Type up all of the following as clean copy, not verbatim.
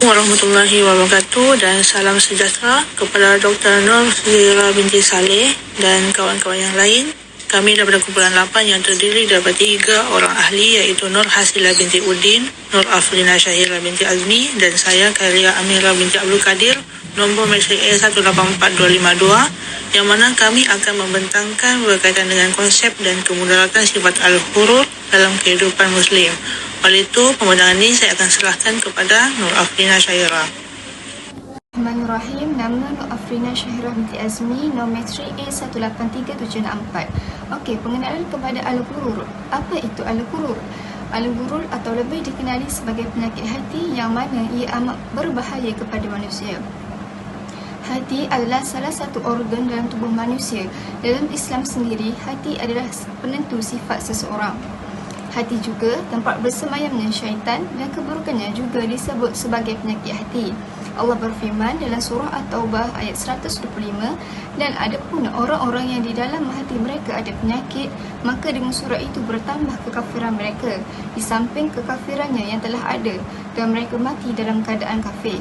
Warahmatullahi wabarakatuh dan salam sejahtera kepada Dr. Nur Zira binti Saleh dan kawan-kawan yang lain. Kami daripada kumpulan 8 yang terdiri daripada 3 orang ahli iaitu Nur Hasilah binti Udin, Nur Afrina Syahira binti Azmi dan saya Khairia Amira binti Abdul Qadir, nombor matrik A184252, yang mana kami akan membentangkan berkaitan dengan konsep dan kemudaratan sifat al-hurur dalam kehidupan Muslim. Oleh itu, pembentangan ini saya akan serahkan kepada Nur Afrina Syahira. Bismillahirrahmanirrahim. Nama Nur Afrina Syahira binti Azmi, nombor matrik A183764. Okey, pengenalan kepada al-hurur. Apa itu al-hurur? Al-hurur atau lebih dikenali sebagai penyakit hati yang mana ia amat berbahaya kepada manusia. Hati adalah salah satu organ dalam tubuh manusia. Dalam Islam sendiri, hati adalah penentu sifat seseorang. Hati juga tempat bersemayamnya syaitan dan keburukannya juga disebut sebagai penyakit hati. Allah berfirman dalam surah At-Taubah ayat 125, dan ada pun orang-orang yang di dalam hati mereka ada penyakit, maka dengan surah itu bertambah kekafiran mereka di samping kekafirannya yang telah ada, dan mereka mati dalam keadaan kafir.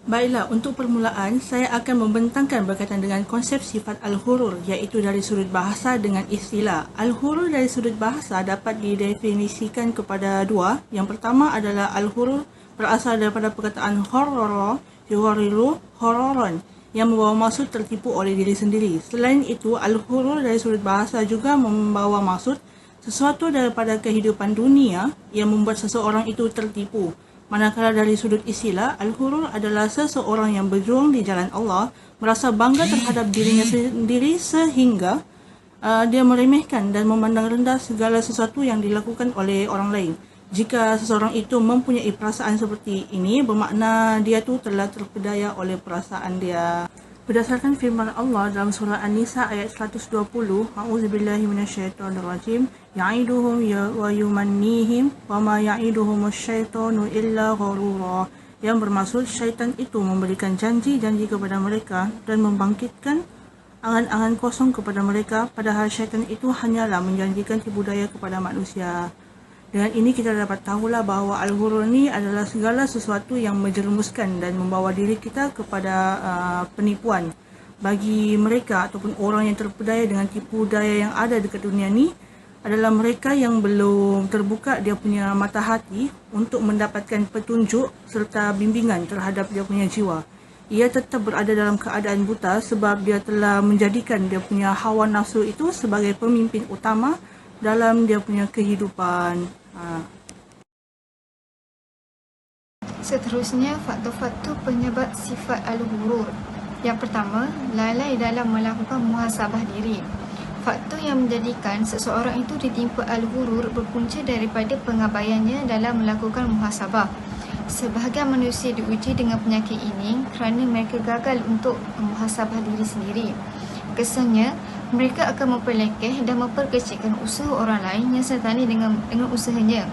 Baiklah, untuk permulaan, saya akan membentangkan berkaitan dengan konsep sifat al-hurur, iaitu dari sudut bahasa dengan istilah. Al-hurur dari sudut bahasa dapat didefinisikan kepada dua. Yang pertama adalah al-hurur berasal daripada perkataan horror, yuhoriru, hororon, yang membawa maksud tertipu oleh diri sendiri. Selain itu, al-hurur dari sudut bahasa juga membawa maksud sesuatu daripada kehidupan dunia yang membuat seseorang itu tertipu. Manakala dari sudut istilah, al-hurur adalah seseorang yang berjuang di jalan Allah, merasa bangga terhadap dirinya sendiri sehingga dia meremehkan dan memandang rendah segala sesuatu yang dilakukan oleh orang lain. Jika seseorang itu mempunyai perasaan seperti ini, bermakna dia tu telah terpedaya oleh perasaan dia. Berdasarkan firman Allah dalam surah An-Nisa ayat 120, A'udzubillahi minasyaitonirrajim, ya'iduhum wa yumannihim wa ma ya'iduhumus syaitanu illa ghurura, yang bermaksud syaitan itu memberikan janji-janji kepada mereka dan membangkitkan angan-angan kosong kepada mereka, padahal syaitan itu hanyalah menjanjikan tipu daya kepada manusia. Dengan ini kita dapat tahulah bahawa al-hurur ini adalah segala sesuatu yang menjerumuskan dan membawa diri kita kepada penipuan. Bagi mereka ataupun orang yang terpedaya dengan tipu daya yang ada dekat dunia ni adalah mereka yang belum terbuka dia punya mata hati untuk mendapatkan petunjuk serta bimbingan terhadap dia punya jiwa. Ia tetap berada dalam keadaan buta sebab dia telah menjadikan dia punya hawa nafsu itu sebagai pemimpin utama dalam dia punya kehidupan. Seterusnya, faktor-faktor penyebab sifat al-hurur. Yang pertama, lalai dalam melakukan muhasabah diri. Faktor yang menjadikan seseorang itu ditimpa al-hurur berpunca daripada pengabaiannya dalam melakukan muhasabah. Sebahagian manusia diuji dengan penyakit ini kerana mereka gagal untuk muhasabah diri sendiri. Kesannya, mereka akan memperlekeh dan memperkecilkan usaha orang lain yang sertani dengan usahanya.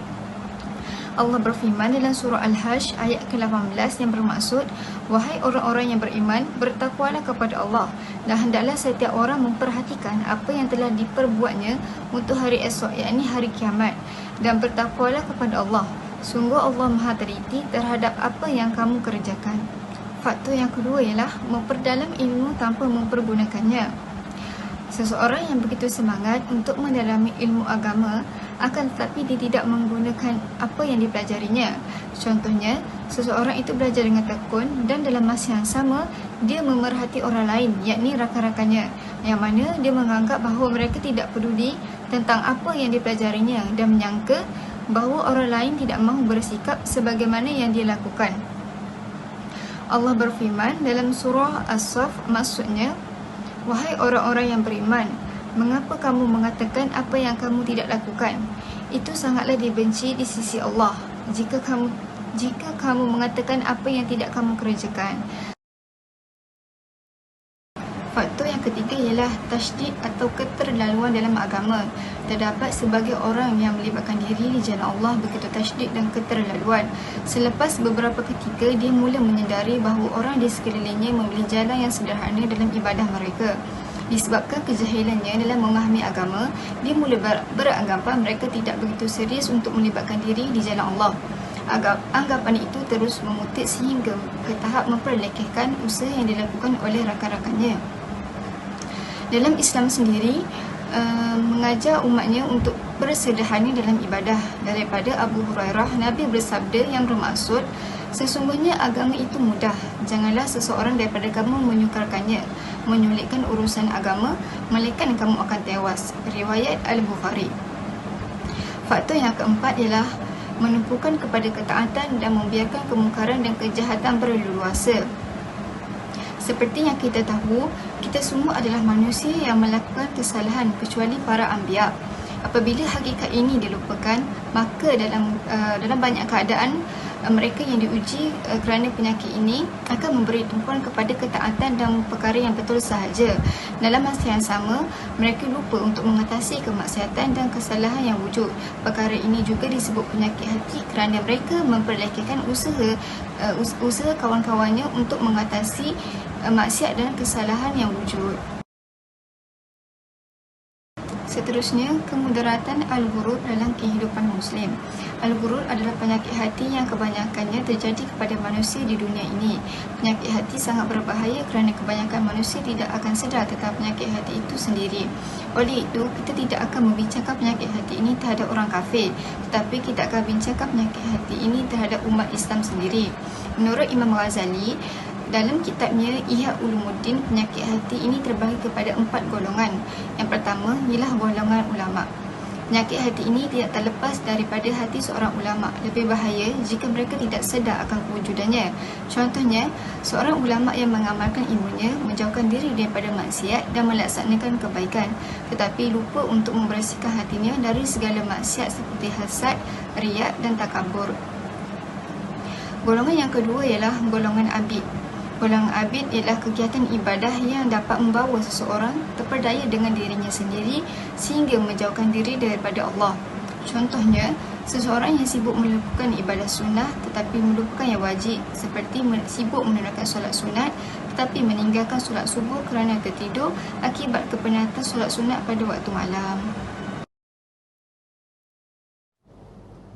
Allah berfirman dalam surah Al-Hajj ayat ke-18 yang bermaksud, wahai orang-orang yang beriman, bertakwalah kepada Allah dan hendaklah setiap orang memperhatikan apa yang telah diperbuatnya untuk hari esok, yakni hari kiamat, dan bertakwalah kepada Allah. Sungguh Allah Maha teliti terhadap apa yang kamu kerjakan. Faktor yang kedua ialah memperdalam ilmu tanpa mempergunakannya. Seseorang yang begitu semangat untuk mendalami ilmu agama akan tetapi dia tidak menggunakan apa yang dipelajarinya. Contohnya, seseorang itu belajar dengan tekun dan dalam masa yang sama dia memerhati orang lain, yakni rakan-rakannya, yang mana dia menganggap bahawa mereka tidak peduli tentang apa yang dipelajarinya dan menyangka bahawa orang lain tidak mahu bersikap sebagaimana yang dia lakukan. Allah berfirman dalam surah As-Saff, maksudnya, wahai orang-orang yang beriman, mengapa kamu mengatakan apa yang kamu tidak lakukan? Itu sangatlah dibenci di sisi Allah jika kamu mengatakan apa yang tidak kamu kerjakan. Faktor yang ketiga ialah tasydid atau keterlaluan dalam agama. Terdapat sebagai orang yang melibatkan diri di jalan Allah begitu tasydid dan keterlaluan. Selepas beberapa ketika, dia mula menyedari bahawa orang di sekelilingnya memilih jalan yang sederhana dalam ibadah mereka. Disebabkan kejahilannya dalam memahami agama, dia mula beranggapan mereka tidak begitu serius untuk melibatkan diri di jalan Allah. Anggapan itu terus memutik sehingga ke tahap memperlekehkan usaha yang dilakukan oleh rakan-rakannya. Dalam Islam sendiri, mengajar umatnya untuk bersederhana dalam ibadah. Daripada Abu Hurairah, Nabi bersabda yang bermaksud, sesungguhnya agama itu mudah. Janganlah seseorang daripada kamu menyukarkannya, menyulitkan urusan agama, melainkan kamu akan tewas. Riwayat Al-Bukhari. Faktor yang keempat ialah menumpukan kepada ketaatan dan membiarkan kemungkaran dan kejahatan berleluasa. Seperti yang kita tahu, kita semua adalah manusia yang melakukan kesalahan kecuali para anbiya. Apabila hakikat ini dilupakan, maka dalam banyak keadaan mereka yang diuji kerana penyakit ini akan memberi tumpuan kepada ketaatan dan perkara yang betul sahaja. Dalam masa yang sama, mereka lupa untuk mengatasi kemaksiatan dan kesalahan yang wujud. Perkara ini juga disebut penyakit hati kerana mereka memperlekehkan usaha kawan-kawannya untuk mengatasi maksiat dan kesalahan yang wujud. Seterusnya, kemudaratan al-ghurur dalam kehidupan Muslim. Al-ghurur adalah penyakit hati yang kebanyakannya terjadi kepada manusia di dunia ini. Penyakit hati sangat berbahaya kerana kebanyakan manusia tidak akan sedar tentang penyakit hati itu sendiri. Oleh itu, kita tidak akan membincangkan penyakit hati ini terhadap orang kafir, tetapi kita akan bincangkan penyakit hati ini terhadap umat Islam sendiri. Menurut Imam Ghazali, dalam kitabnya Ihya Ulumuddin, penyakit hati ini terbagi kepada 4 golongan. Yang pertama ialah golongan ulama. Penyakit hati ini tidak terlepas daripada hati seorang ulama. Lebih bahaya jika mereka tidak sedar akan kewujudannya. Contohnya, seorang ulama yang mengamalkan ilmunya, menjauhkan diri daripada maksiat dan melaksanakan kebaikan, tetapi lupa untuk membersihkan hatinya dari segala maksiat seperti hasad, riak dan takabur. Golongan yang kedua ialah golongan abid. Golongan abid ialah kegiatan ibadah yang dapat membawa seseorang terpedaya dengan dirinya sendiri sehingga menjauhkan diri daripada Allah. Contohnya, seseorang yang sibuk melakukan ibadah sunnah tetapi melupakan yang wajib, seperti sibuk menunaikan solat sunat tetapi meninggalkan solat subuh kerana tertidur akibat kepenatan solat sunat pada waktu malam.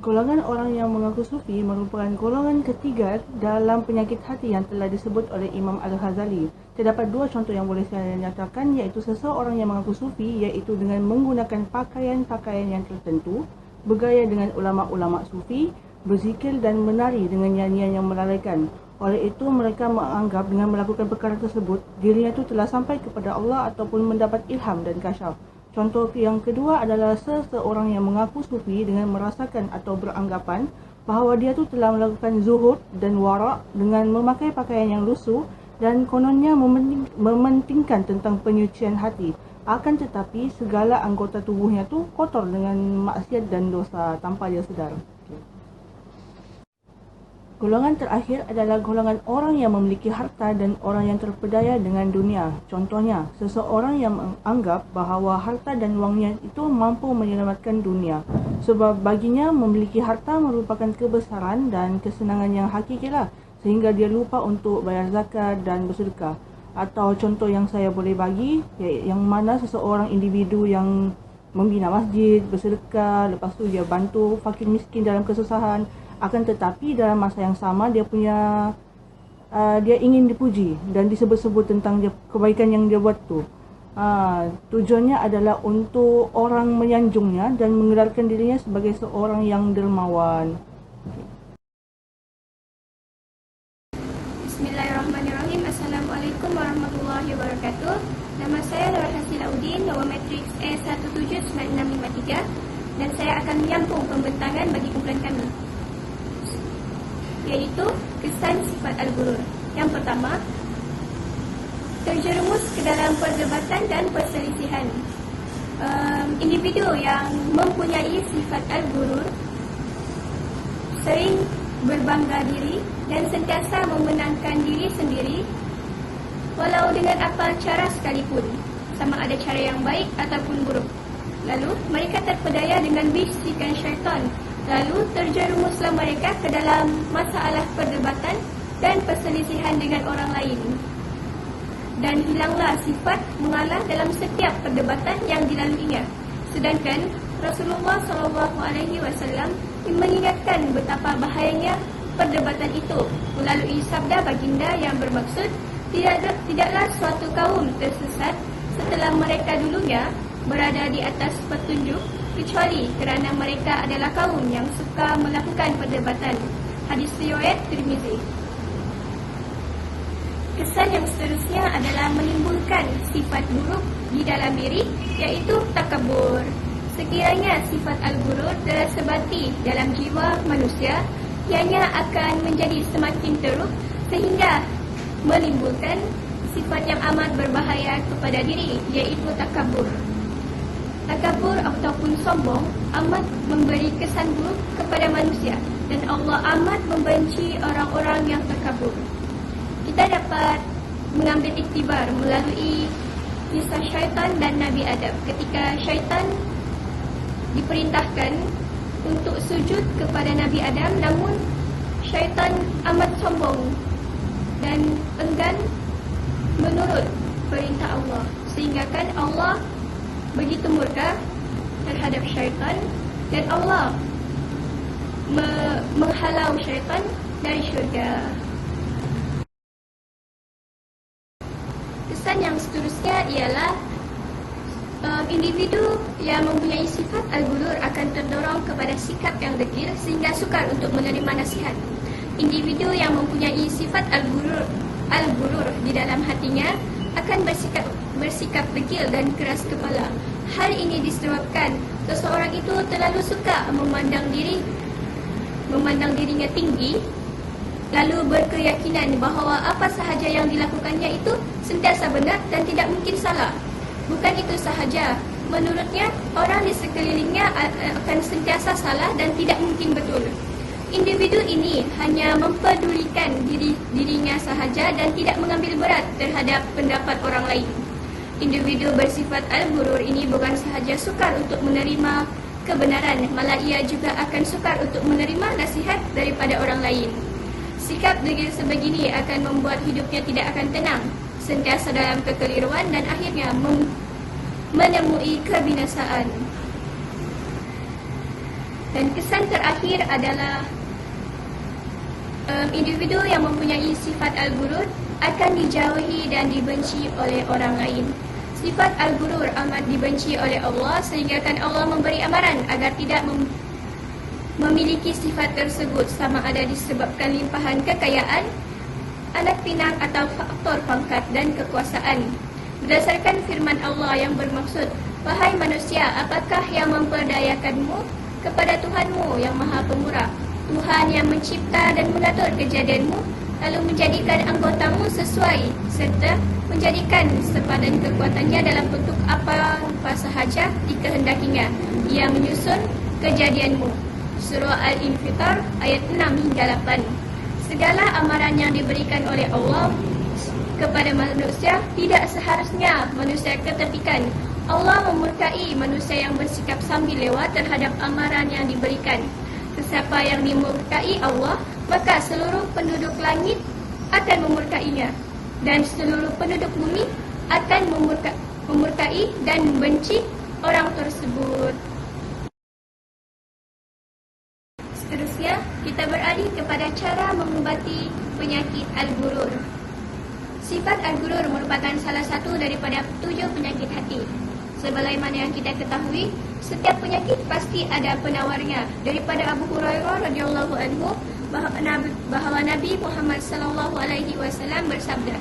Golongan orang yang mengaku sufi merupakan golongan ketiga dalam penyakit hati yang telah disebut oleh Imam Al-Ghazali. Terdapat 2 contoh yang boleh saya nyatakan, iaitu seseorang yang mengaku sufi iaitu dengan menggunakan pakaian-pakaian yang tertentu, bergaya dengan ulama-ulama sufi, berzikir dan menari dengan nyanyian yang melalaikan. Oleh itu, mereka menganggap dengan melakukan perkara tersebut, dirinya itu telah sampai kepada Allah ataupun mendapat ilham dan kasyaf. Contoh yang kedua adalah seseorang yang mengaku sufi dengan merasakan atau beranggapan bahawa dia tu telah melakukan zuhud dan wara' dengan memakai pakaian yang lusuh dan kononnya mementingkan tentang penyucian hati. Akan tetapi segala anggota tubuhnya tu kotor dengan maksiat dan dosa tanpa dia sedar. Golongan terakhir adalah golongan orang yang memiliki harta dan orang yang terpedaya dengan dunia. Contohnya, seseorang yang menganggap bahawa harta dan wangnya itu mampu menyelamatkan dunia. Sebab baginya memiliki harta merupakan kebesaran dan kesenangan yang hakikilah, sehingga dia lupa untuk bayar zakat dan bersedekah. Atau contoh yang saya boleh bagi, yang mana seseorang individu yang membina masjid, bersedekah, lepas tu dia bantu fakir miskin dalam kesusahan. Akan tetapi dalam masa yang sama dia ingin dipuji dan disebut-sebut tentang kebaikan yang dia buat tu. Tujuannya adalah untuk orang menyanjungnya dan mengedarkan dirinya sebagai seorang yang dermawan. Bismillahirrahmanirrahim. Assalamualaikum warahmatullahi wabarakatuh. Nama saya Nur Hasil Audin, nomor matriks E179653, dan saya akan menyambung pembentangan bagi kumpulan kami, iaitu kesan sifat al-ghurur. Yang pertama, terjerumus ke dalam perdebatan dan perselisihan. Individu yang mempunyai sifat al-ghurur sering berbangga diri dan sentiasa memenangkan diri sendiri walau dengan apa cara sekalipun, sama ada cara yang baik ataupun buruk. Lalu mereka terpedaya dengan bisikan syaitan. Lalu terjerumuslah mereka ke dalam masalah perdebatan dan perselisihan dengan orang lain. dan hilanglah sifat mengalah dalam setiap perdebatan yang dilaluinya. Sedangkan Rasulullah SAW mengingatkan betapa bahayanya perdebatan itu melalui sabda baginda yang bermaksud tidaklah suatu kaum tersesat setelah mereka dulunya berada di atas petunjuk kecuali kerana mereka adalah kaum yang suka melakukan perdebatan. Hadis riwayat Tirmizi. Kesan yang seterusnya adalah menimbulkan sifat buruk di dalam diri, iaitu takabur. Sekiranya sifat al-ghurur tersebati dalam jiwa manusia, ianya akan menjadi semakin teruk sehingga menimbulkan sifat yang amat berbahaya kepada diri, iaitu takabur. Takabur ataupun sombong amat memberi kesan buruk kepada manusia dan Allah amat membenci orang-orang yang takabur. Kita dapat mengambil iktibar melalui kisah syaitan dan Nabi Adam. Ketika syaitan diperintahkan untuk sujud kepada Nabi Adam, namun syaitan amat sombong dan enggan menurut perintah Allah, sehingga kan Allah begitu murka terhadap syaitan dan Allah menghalau syaitan dari syurga. Kesan yang seterusnya ialah individu yang mempunyai sifat al-ghurur akan terdorong kepada sikap yang degil sehingga sukar untuk menerima nasihat. Individu yang mempunyai sifat al-ghurur di dalam hatinya akan bersikap degil dan keras kepala. Hal ini disebabkan seseorang itu terlalu suka memandang dirinya tinggi, lalu berkeyakinan bahawa apa sahaja yang dilakukannya itu sentiasa benar dan tidak mungkin salah. Bukan itu sahaja, menurutnya orang di sekelilingnya akan sentiasa salah dan tidak mungkin betul. Individu ini hanya mempedulikan dirinya sahaja dan tidak mengambil berat terhadap pendapat orang lain. Individu bersifat al-ghurur ini bukan sahaja sukar untuk menerima kebenaran, malah ia juga akan sukar untuk menerima nasihat daripada orang lain. Sikap degil sebegini akan membuat hidupnya tidak akan tenang, sentiasa dalam kekeliruan dan akhirnya menemui kebinasaan. Dan kesan terakhir adalah individu yang mempunyai sifat al-ghurur akan dijauhi dan dibenci oleh orang lain. Sifat al-ghurur amat dibenci oleh Allah sehingga kan Allah memberi amaran agar tidak memiliki sifat tersebut, sama ada disebabkan limpahan kekayaan, anak pinang atau faktor pangkat dan kekuasaan. Berdasarkan firman Allah yang bermaksud, "Wahai manusia, apakah yang memperdayakanmu kepada Tuhanmu yang Maha Pemurah, Tuhan yang mencipta dan mengatur kejadianmu, lalu menjadikan anggotamu sesuai serta menjadikan sepadan kekuatannya dalam bentuk apa sahaja dikehendakinya. Ia menyusun kejadianmu." Surah Al-Infitar ayat 6 hingga 8. Segala amaran yang diberikan oleh Allah kepada manusia tidak seharusnya manusia ketepikan. Allah memurkai manusia yang bersikap sambil lewat terhadap amaran yang diberikan. Sesiapa yang dimurkai Allah, maka seluruh penduduk langit akan memurkainya, dan seluruh penduduk bumi akan memurkai dan membenci orang tersebut. Seterusnya, kita beralih kepada cara mengubati penyakit al-ghurur. Sifat al-ghurur merupakan salah satu daripada 7 penyakit hati. Sebagaimana yang kita ketahui, setiap penyakit pasti ada penawarnya. Daripada Abu Hurairah radhiyallahu anhu bahawa Nabi Muhammad sallallahu alaihi wasallam bersabda,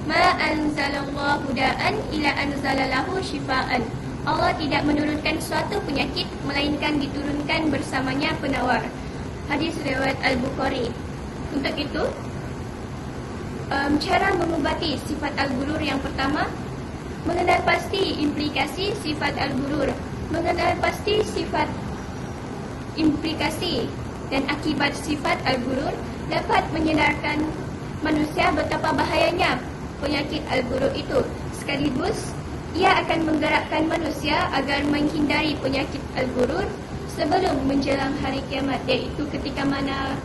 "Ma anzalallahu da'an ila anzalalahu shifaan." Allah tidak menurunkan suatu penyakit melainkan diturunkan bersamanya penawar. Hadis riwayat Al-Bukhari. Untuk itu, cara mengubati sifat al-ghurur yang pertama, mengenal pasti implikasi sifat al-ghurur. Mengenal pasti sifat, implikasi dan akibat sifat al-ghurur dapat menyedarkan manusia betapa bahayanya penyakit al-ghurur itu. Sekaligus, ia akan menggerakkan manusia agar menghindari penyakit al-ghurur sebelum menjelang hari kiamat, iaitu ketika mana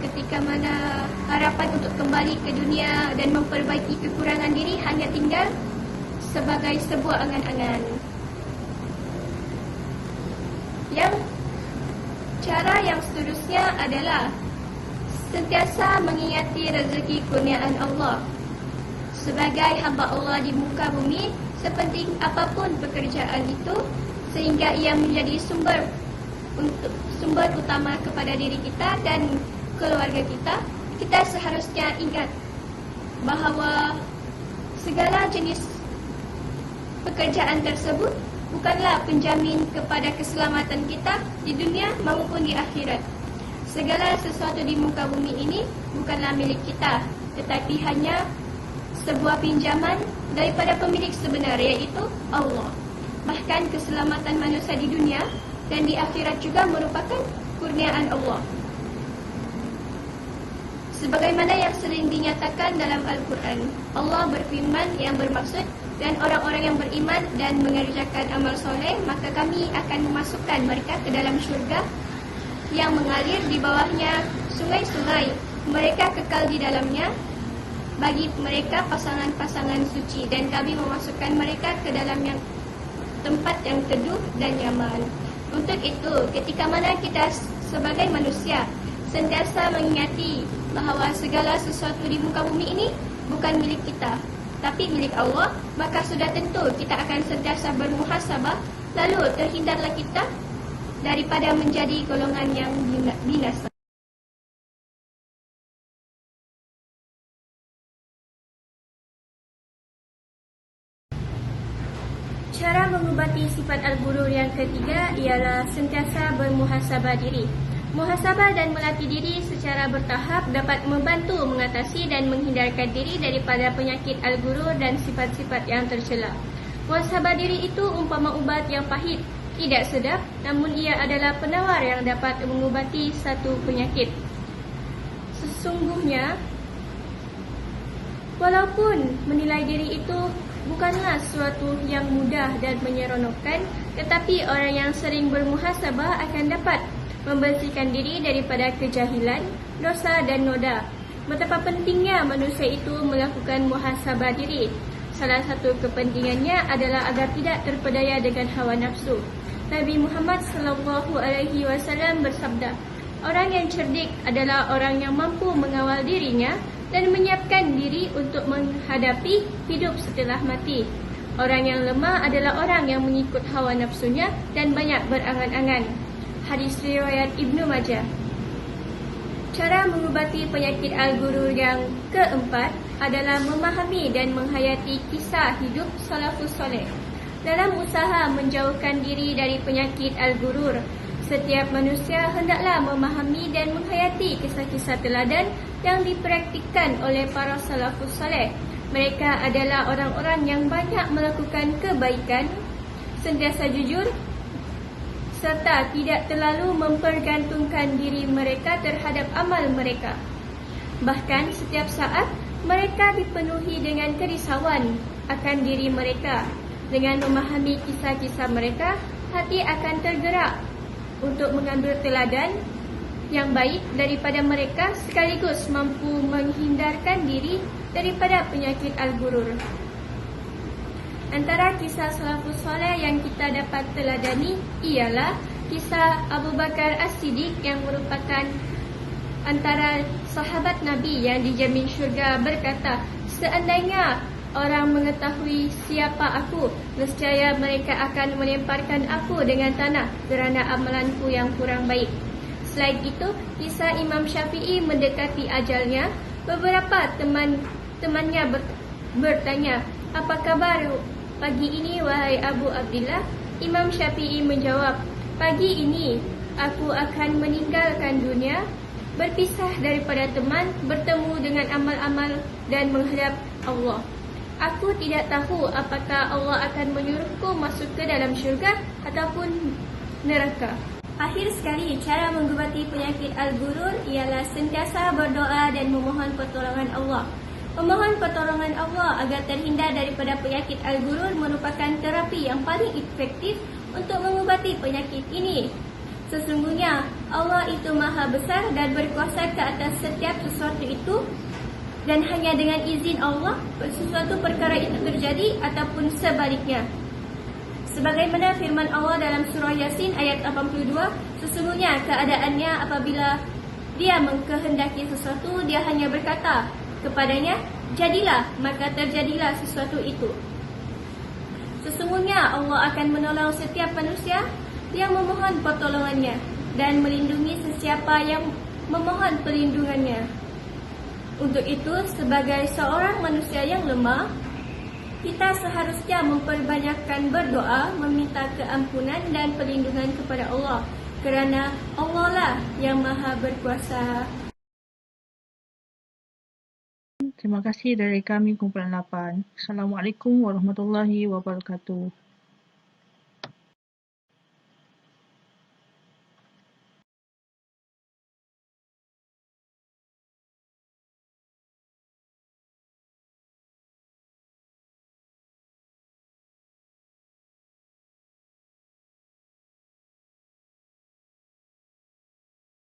ketika mana harapan untuk kembali ke dunia dan memperbaiki kekurangan diri hanya tinggal sebagai sebuah angan-angan. Yang cara yang seterusnya adalah sentiasa mengingati rezeki kurniaan Allah. Sebagai hamba Allah di muka bumi, sepenting apapun pekerjaan itu, sehingga ia menjadi sumber utama kepada diri kita dan keluarga kita, kita seharusnya ingat bahawa segala jenis pekerjaan tersebut bukanlah penjamin kepada keselamatan kita di dunia maupun di akhirat. Segala sesuatu di muka bumi ini bukanlah milik kita, tetapi hanya sebuah pinjaman daripada pemilik sebenar, iaitu Allah. Bahkan keselamatan manusia di dunia dan di akhirat juga merupakan kurniaan Allah. Sebagaimana yang sering dinyatakan dalam Al-Quran, Allah berfirman yang bermaksud, dan orang-orang yang beriman dan mengerjakan amal soleh, maka kami akan memasukkan mereka ke dalam syurga yang mengalir di bawahnya sungai-sungai. Mereka kekal di dalamnya bagi mereka pasangan-pasangan suci, dan kami memasukkan mereka ke dalam tempat yang teduh dan nyaman. Untuk itu, ketika mana kita sebagai manusia sentiasa mengingati bahawa segala sesuatu di muka bumi ini bukan milik kita, tapi milik Allah, maka sudah tentu kita akan sentiasa bermuhasabah, lalu terhindarlah kita daripada menjadi golongan yang binasa. Cara mengubati sifat al-ghurur yang ketiga ialah sentiasa bermuhasabah diri. Muhasabah dan melatih diri secara bertahap dapat membantu mengatasi dan menghindarkan diri daripada penyakit al-ghurur dan sifat-sifat yang tercela. Muhasabah diri itu umpama ubat yang pahit, tidak sedap, namun ia adalah penawar yang dapat mengubati satu penyakit. Sesungguhnya, walaupun menilai diri itu bukanlah sesuatu yang mudah dan menyeronokkan, tetapi orang yang sering bermuhasabah akan dapat membersihkan diri daripada kejahilan, dosa dan noda. Betapa pentingnya manusia itu melakukan muhasabah diri. Salah satu kepentingannya adalah agar tidak terpedaya dengan hawa nafsu. Nabi Muhammad SAW bersabda, orang yang cerdik adalah orang yang mampu mengawal dirinya dan menyiapkan diri untuk menghadapi hidup setelah mati. Orang yang lemah adalah orang yang mengikut hawa nafsunya dan banyak berangan-angan. Hadis riwayat Ibnu Majah. Cara mengubati penyakit al-ghurur yang keempat adalah memahami dan menghayati kisah hidup salafus soleh. Dalam usaha menjauhkan diri dari penyakit al-ghurur, setiap manusia hendaklah memahami dan menghayati kisah-kisah teladan yang dipraktikkan oleh para salafus soleh. Mereka adalah orang-orang yang banyak melakukan kebaikan, sentiasa jujur, serta tidak terlalu mempergantungkan diri mereka terhadap amal mereka. Bahkan setiap saat mereka dipenuhi dengan kerisauan akan diri mereka. Dengan memahami kisah-kisah mereka, hati akan tergerak untuk mengambil teladan yang baik daripada mereka, sekaligus mampu menghindarkan diri daripada penyakit al-ghurur. Antara kisah salafus soleh yang kita dapat teladani ialah kisah Abu Bakar As-Siddiq yang merupakan antara sahabat Nabi yang dijamin syurga berkata, seandainya orang mengetahui siapa aku, nescaya mereka akan melemparkan aku dengan tanah kerana amalanku yang kurang baik. Selain itu, kisah Imam Syafi'i mendekati ajalnya. Beberapa teman-temannya bertanya, apa kabar pagi ini wahai Abu Abdillah? Imam Syafi'i menjawab, pagi ini aku akan meninggalkan dunia, berpisah daripada teman, bertemu dengan amal-amal dan menghadap Allah. Aku tidak tahu apakah Allah akan menyuruhku masuk ke dalam syurga ataupun neraka. Akhir sekali, cara mengubati penyakit al-ghurur ialah sentiasa berdoa dan memohon pertolongan Allah. Memohon pertolongan Allah agar terhindar daripada penyakit al-ghurur merupakan terapi yang paling efektif untuk mengubati penyakit ini. Sesungguhnya Allah itu maha besar dan berkuasa ke atas setiap sesuatu itu, dan hanya dengan izin Allah sesuatu perkara itu terjadi ataupun sebaliknya. Sebagaimana firman Allah dalam surah Yasin ayat 82, sesungguhnya keadaannya apabila dia mengkehendaki sesuatu, dia hanya berkata kepadanya, jadilah, maka terjadilah sesuatu itu. Sesungguhnya Allah akan menolong setiap manusia yang memohon pertolongannya dan melindungi sesiapa yang memohon perlindungannya. Untuk itu, sebagai seorang manusia yang lemah, kita seharusnya memperbanyakkan berdoa, meminta keampunan dan perlindungan kepada Allah, kerana Allah lah yang maha berkuasa. Terima kasih dari kami kumpulan 8. Assalamualaikum warahmatullahi wabarakatuh.